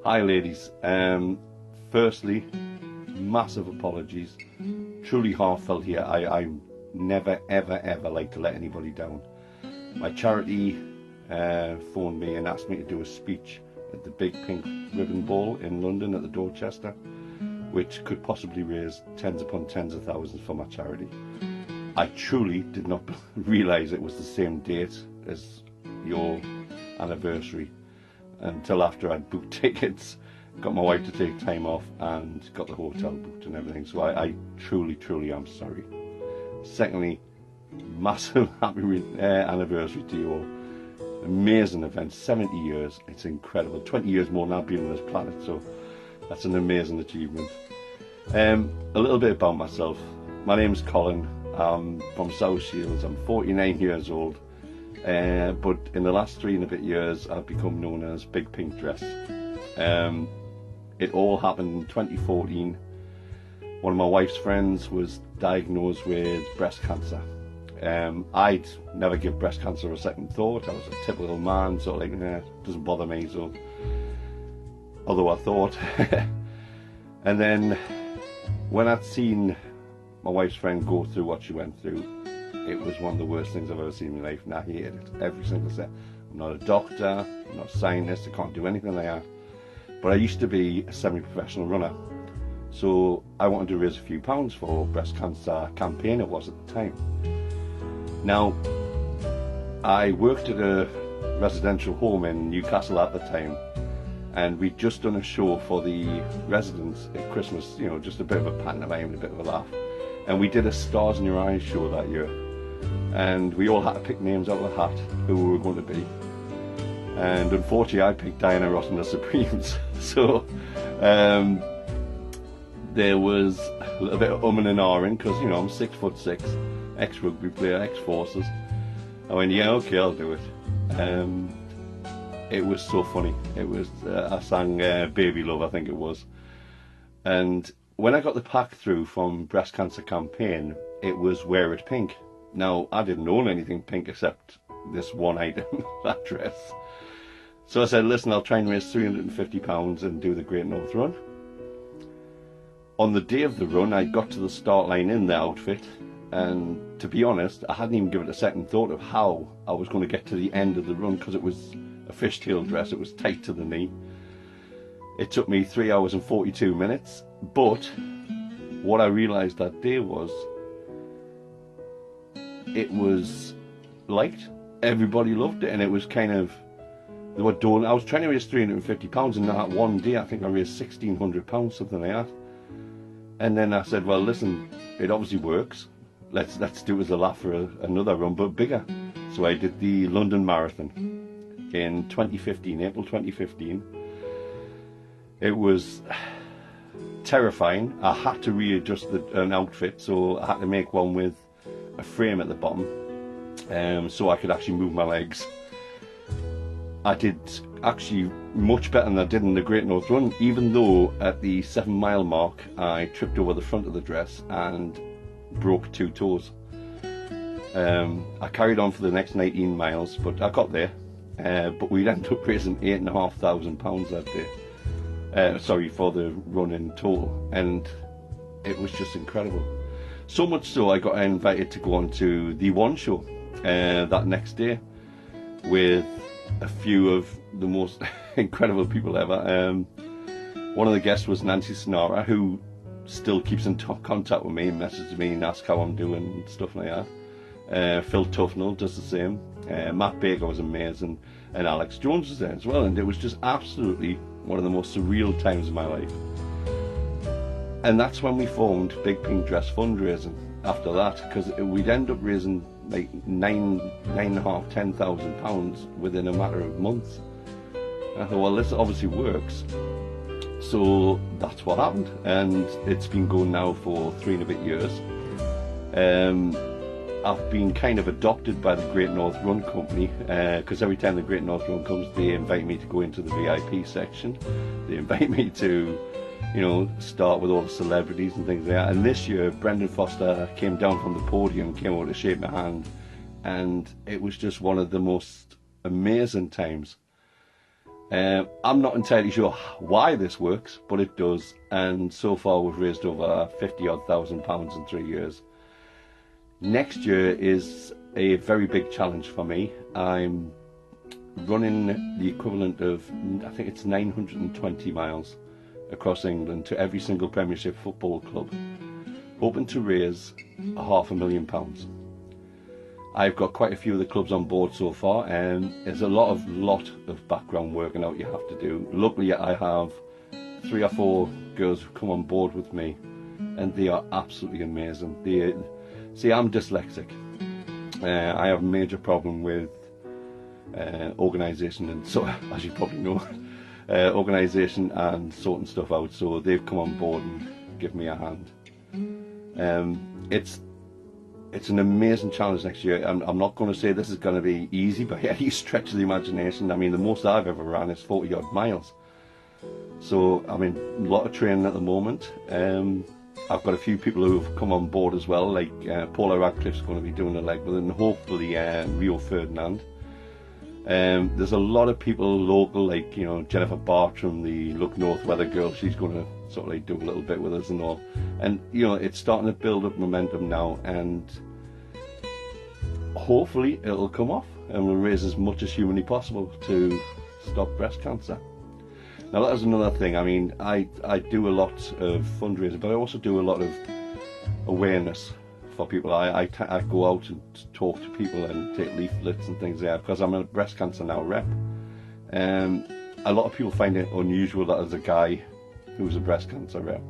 Hi ladies, firstly, massive apologies, truly heartfelt here. I never ever like to let anybody down. My charity phoned me and asked me to do a speech at the Big Pink Ribbon Ball in London at the Dorchester, which could possibly raise tens upon tens of thousands for my charity. I truly did not realise it was the same date as your anniversary until after I'd booked tickets, got my wife to take time off and got the hotel booked and everything. So I truly am sorry. Secondly, massive happy anniversary to you all. Amazing event, 70 years, it's incredible. 20 years more than I've been on this planet, so that's an amazing achievement. A little bit about myself. My name's Colin, I'm from South Shields, I'm 49 years old. But in the last 3 and a bit years I've become known as Big Pink Dress. It all happened in 2014. One of my wife's friends was diagnosed with breast cancer. I'd never give breast cancer a second thought. I was a typical man, sort of like, it doesn't bother me, so although I thought. And then when I'd seen my wife's friend go through what she went through, it was one of the worst things I've ever seen in my life, and I hated it every single step. I'm not a doctor, I'm not a scientist, I can't do anything like that. But I used to be a semi-professional runner, so I wanted to raise a few pounds for breast cancer campaign it was at the time. Now, I worked at a residential home in Newcastle at the time, and we'd just done a show for the residents at Christmas, you know, just a bit of a pantomime and a bit of a laugh. And we did a Stars in Your Eyes show that year. And we all had to pick names out of the hat who we were going to be. And unfortunately I picked Diana Ross and the Supremes. So there was a little bit of umming and ahhing, because you know I'm 6'6", ex-rugby player, ex-forces. I went, yeah, okay, I'll do it. It was so funny. It was I sang Baby Love, I think it was. And when I got the pack through from breast cancer campaign, it was Wear It Pink. Now, I didn't own anything pink except this one item, that dress. So I said, listen, I'll try and raise £350 and do the Great North Run. On the day of the run, I got to the start line in the outfit, and to be honest, I hadn't even given it a second thought of how I was going to get to the end of the run, because it was a fishtail dress, it was tight to the knee. It took me 3 hours and 42 minutes, but what I realised that day was, it was liked. Everybody loved it, and it was kind of, they were doing, I was trying to raise £350, and that one day I think I raised £1,600, something like that. And then I said, well listen, it obviously works, let's do it as a laugh for another run, but bigger. So I did the London Marathon in 2015, April 2015. It was terrifying. I had to readjust an outfit, so I had to make one with a frame at the bottom, so I could actually move my legs. I did actually much better than I did in the Great North Run, even though at the 7-mile mark I tripped over the front of the dress and broke 2 toes. I carried on for the next 19 miles, but I got there, but we'd ended up raising £8,500 that day. Sorry, for the run in total, and it was just incredible. So much so I got invited to go on to the One Show that next day with a few of the most incredible people ever. One of the guests was Nancy Sinatra, who still keeps in contact with me and messages me and asks how I'm doing and stuff like that. Phil Tufnell does the same. Matt Baker was amazing, and Alex Jones was there as well, and it was just absolutely one of the most surreal times of my life. And that's when we formed Big Pink Dress Fundraising after that, because we'd end up raising like £9,500–10,000 within a matter of months. And I thought, well, this obviously works. So that's what happened, and it's been going now for 3 and a bit years. I've been kind of adopted by the Great North Run company, because every time the Great North Run comes, they invite me to go into the VIP section. They invite me to, you know, start with all the celebrities and things like that. And this year, Brendan Foster came down from the podium, came over to shake my hand, and it was just one of the most amazing times. I'm not entirely sure why this works, but it does, and so far we've raised over 50 odd thousand pounds in 3 years. Next year is a very big challenge for me. I'm running the equivalent of, I think it's 920 miles across England to every single Premiership football club, hoping to raise £500,000. I've got quite a few of the clubs on board so far, and there's a lot of background work and out you have to do. Luckily, I have 3 or 4 girls who've come on board with me, and they are absolutely amazing. See, I'm dyslexic. I have a major problem with organisation, and so, as you probably know, organisation and sorting stuff out. So they've come on board and give me a hand. It's an amazing challenge next year. I'm not going to say this is going to be easy by any stretch of the imagination. I mean, the most I've ever ran is 40 odd miles. So, I mean, a lot of training at the moment. I've got a few people who have come on board as well, like Paula Radcliffe's going to be doing a leg with it, and hopefully Rio Ferdinand. There's a lot of people local, like, you know, Jennifer Bartram, the Look North weather girl. She's going to sort of like do a little bit with us and all. And, you know, it's starting to build up momentum now, and hopefully it'll come off and we'll raise as much as humanly possible to stop breast cancer. Now, that is another thing. I mean, I do a lot of fundraising, but I also do a lot of awareness for people. I go out and talk to people and take leaflets and things there, because I'm a breast cancer now rep. A lot of people find it unusual that there's a guy who's a breast cancer rep.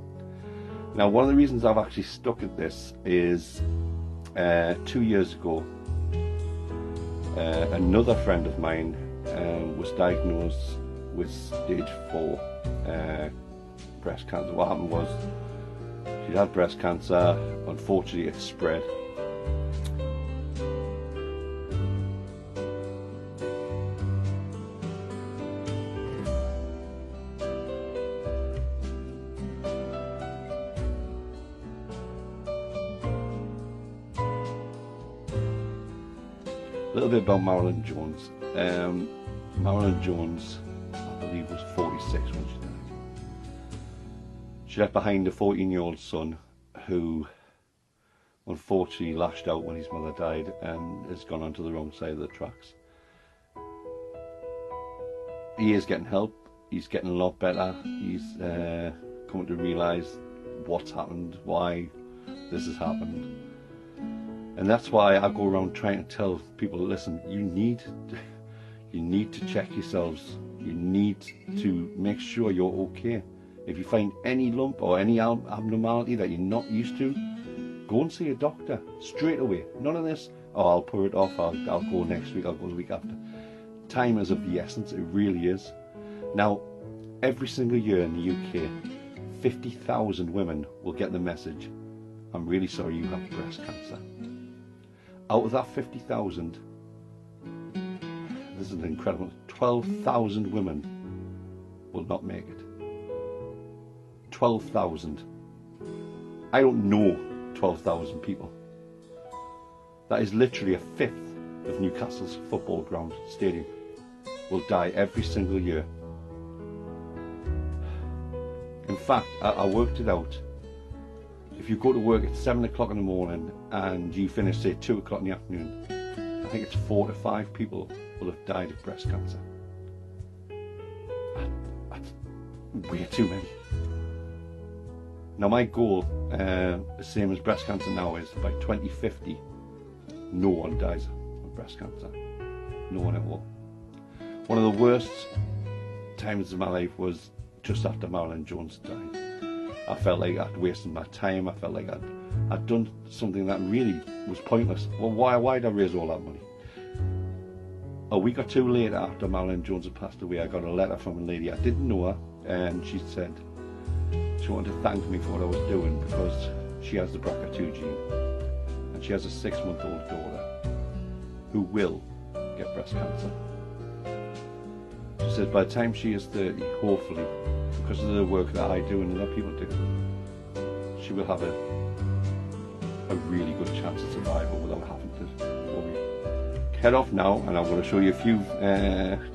Now, one of the reasons I've actually stuck at this is 2 years ago, another friend of mine was diagnosed with stage 4 breast cancer. What happened was, she had breast cancer. Unfortunately, it spread. A little bit about Marilyn Jones. Marilyn Jones, I believe, was 46 when she died. She left behind a 14-year-old son who unfortunately lashed out when his mother died and has gone onto the wrong side of the tracks. He is getting help. He's getting a lot better. He's coming to realise what's happened, why this has happened. And that's why I go around trying to tell people, listen, you need to check yourselves. You need to make sure you're okay. If you find any lump or any abnormality that you're not used to, go and see a doctor straight away. None of this, oh, I'll put it off, I'll go next week, I'll go the week after. Time is of the essence, it really is. Now, every single year in the UK, 50,000 women will get the message, I'm really sorry you have breast cancer. Out of that 50,000, this is incredible, 12,000 women will not make it. 12,000. I don't know 12,000 people. That is literally a fifth of Newcastle's football ground stadium will die every single year. In fact, I worked it out. If you go to work at 7 o'clock in the morning and you finish, say, 2 o'clock in the afternoon, I think it's 4 to 5 people will have died of breast cancer. That's way too many. Now, my goal, the same as breast cancer now, is by 2050, no one dies of breast cancer. No one at all. One of the worst times of my life was just after Marilyn Jones died. I felt like I'd wasted my time. I felt like I'd done something that really was pointless. Well, why did I raise all that money? A week or two later, after Marilyn Jones had passed away, I got a letter from a lady. I didn't know her, and she said she wanted to thank me for what I was doing because she has the BRCA2 gene, and she has a 6-month-old daughter who will get breast cancer. She said by the time she is 30, hopefully, because of the work that I do and other people do, she will have a really good chance of survival without having to worry head off now, and I'm going to show you a few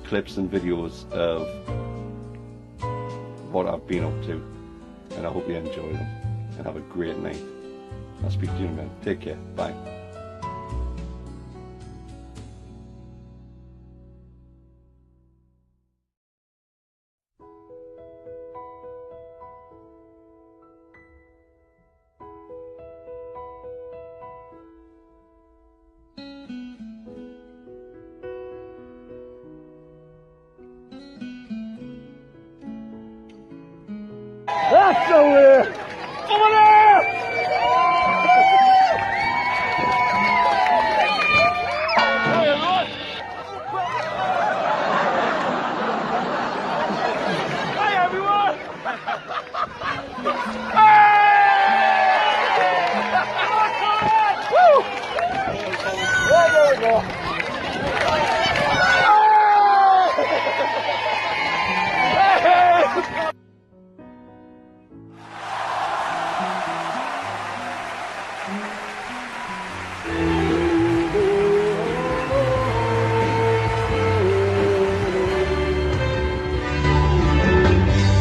clips and videos of what I've been up to, and I hope you enjoy them and have a great night. I'll speak to you in a minute. Take care. Bye. That's so weird! Over there! Hi everyone! Woo! There we go!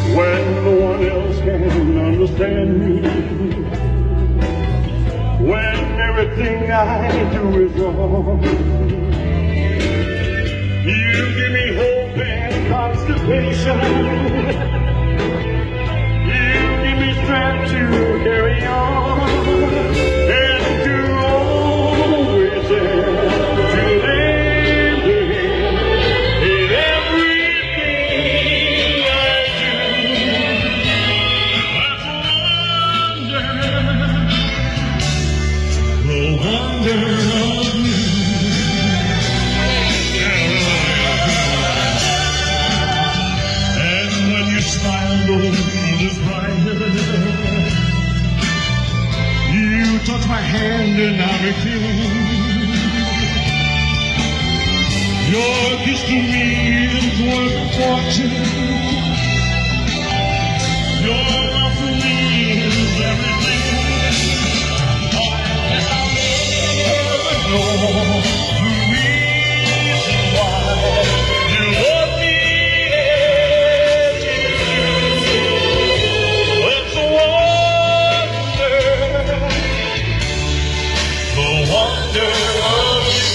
When no one else can understand me, when everything I do is wrong, you give me hope and constipation, you give me strength to carry on, and to always dare to lend a hand in everything I do. The wonder of you. And when you smile, the world is brighter. You touch my hand and I'm a king. Your kiss to me is worth a fortune. Your love for me is everything. The reason why you love me as you do. It's a wonder, the wonder of you.